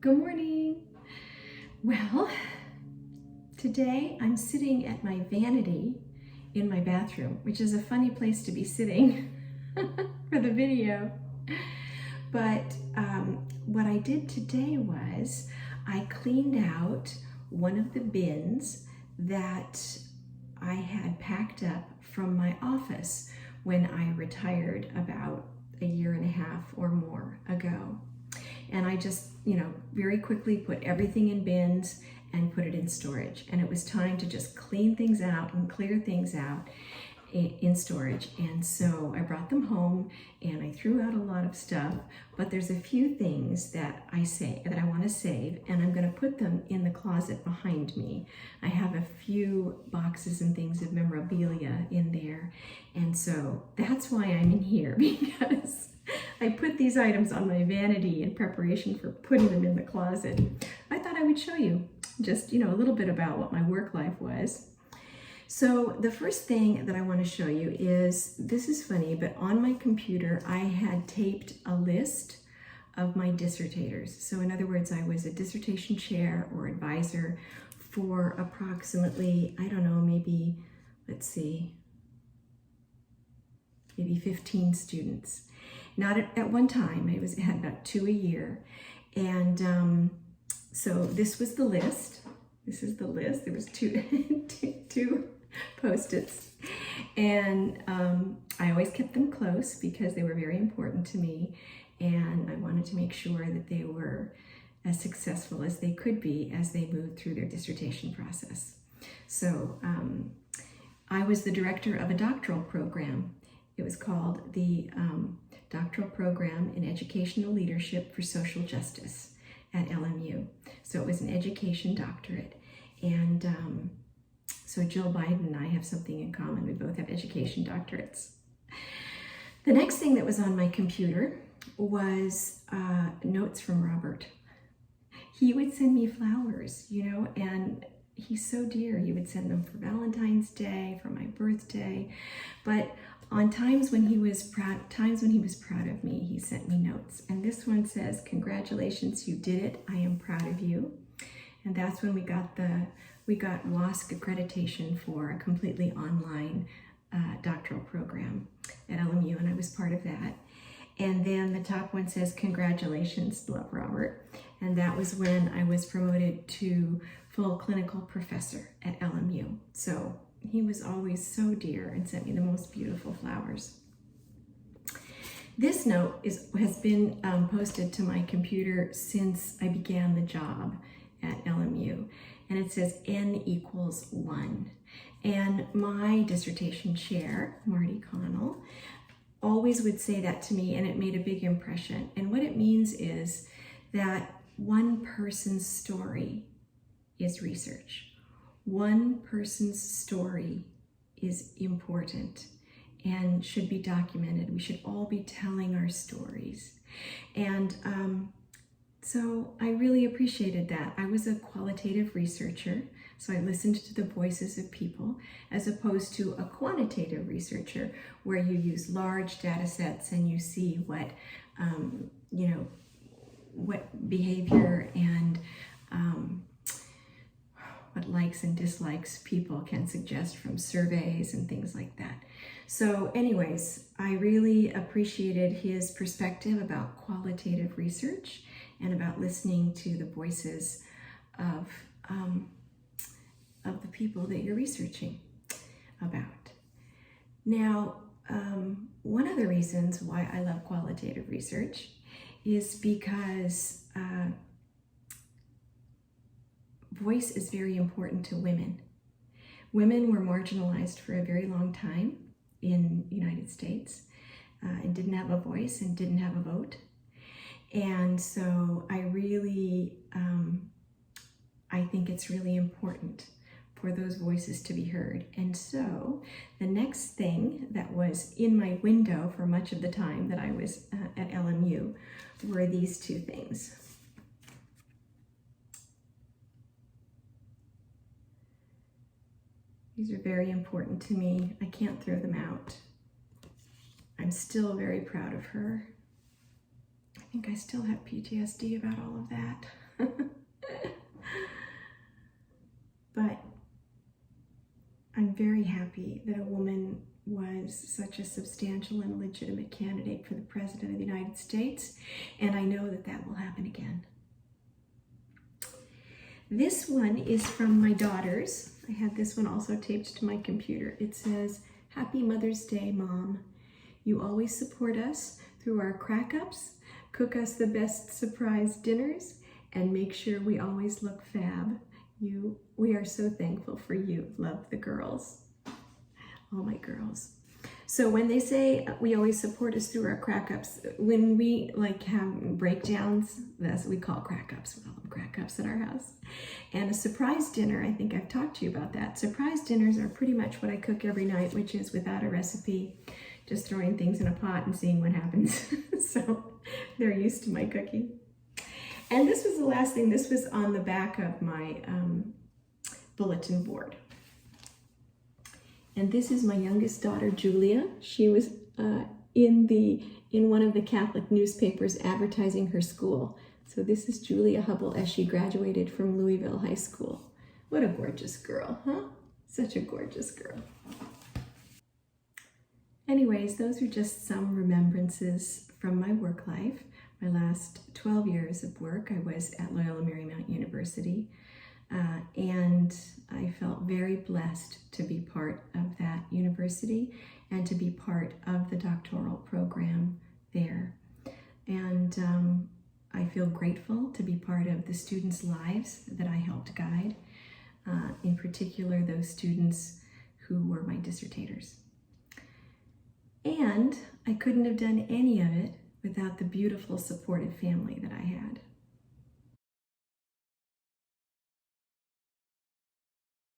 Good morning. Well, today I'm sitting at my vanity in my bathroom, which is a funny place to be sitting for the video. But what I did today was I cleaned out one of the bins that I had packed up from my office when I retired about a year and a half or more ago. And I just, very quickly put everything in bins and put it in storage. And it was time to just clean things out and clear things out in storage. And so I brought them home and I threw out a lot of stuff, but there's a few things that I want to save, and I'm going to put them in the closet behind me. I have a few boxes and things of memorabilia in there. And so that's why I'm in here, because I put these items on my vanity in preparation for putting them in the closet. I thought I would show you just, a little bit about what my work life was. So the first thing that I want to show you is, this is funny, but on my computer, I had taped a list of my dissertators. So in other words, I was a dissertation chair or advisor for approximately, maybe 15 students. Not at one time, I had about 2 a year. And so this was the list. This is the list. There was two Post-its. And I always kept them close because they were very important to me. And I wanted to make sure that they were as successful as they could be as they moved through their dissertation process. So I was the director of a doctoral program. It was called the Doctoral Program in Educational Leadership for Social Justice at LMU. So it was an education doctorate. And so Jill Biden and I have something in common. We both have education doctorates. The next thing that was on my computer was notes from Robert. He would send me flowers, and he's so dear. He would send them for Valentine's Day, for my birthday, but on times when he was proud of me, he sent me notes. And this one says, "Congratulations, you did it. I am proud of you." And that's when we got WASC accreditation for a completely online doctoral program at LMU, and I was part of that. And then the top one says, "Congratulations, love, Robert." And that was when I was promoted to full clinical professor at LMU. So he was always so dear and sent me the most beautiful flowers. This note has been posted to my computer since I began the job at LMU. And it says N equals 1. And my dissertation chair, Marty Connell, always would say that to me, and it made a big impression. And what it means is that one person's story is research. One person's story is important and should be documented. We should all be telling our stories. And so I really appreciated that. I was a qualitative researcher, so I listened to the voices of people, as opposed to a quantitative researcher where you use large data sets and you see what behavior and what likes and dislikes people can suggest from surveys and things like that. So anyways, I really appreciated his perspective about qualitative research and about listening to the voices of the people that you're researching about. Now, one of the reasons why I love qualitative research is because voice is very important to women. Women were marginalized for a very long time in the United States and didn't have a voice and didn't have a vote. And so I really, I think it's really important for those voices to be heard. And so the next thing that was in my window for much of the time that I was at LMU were these two things. These are very important to me. I can't throw them out. I'm still very proud of her. I think I still have PTSD about all of that. But I'm very happy that a woman was such a substantial and legitimate candidate for the President of the United States, and I know that that will happen again. This one is from my daughters. I had this one also taped to my computer. It says, "Happy Mother's Day, Mom. You always support us through our crack-ups, cook us the best surprise dinners, and make sure we always look fab. We are so thankful for you. Love, the girls." All my girls. So when they say we always support us through our crack-ups, when we like have breakdowns, that's what we call crack-ups. We call them crack-ups at our house. And a surprise dinner, I think I've talked to you about that. Surprise dinners are pretty much what I cook every night, which is without a recipe, just throwing things in a pot and seeing what happens. So they're used to my cooking. And this was the last thing. This was on the back of my bulletin board. And this is my youngest daughter, Julia. She was in one of the Catholic newspapers advertising her school. So this is Julia Hubble as she graduated from Louisville High School. What a gorgeous girl, huh? Such a gorgeous girl. Anyways, those are just some remembrances from my work life. My last 12 years of work, I was at Loyola Marymount University. And I felt very blessed to be part of that university and to be part of the doctoral program there. And I feel grateful to be part of the students' lives that I helped guide, in particular those students who were my dissertators. And I couldn't have done any of it without the beautiful, supportive family that I had.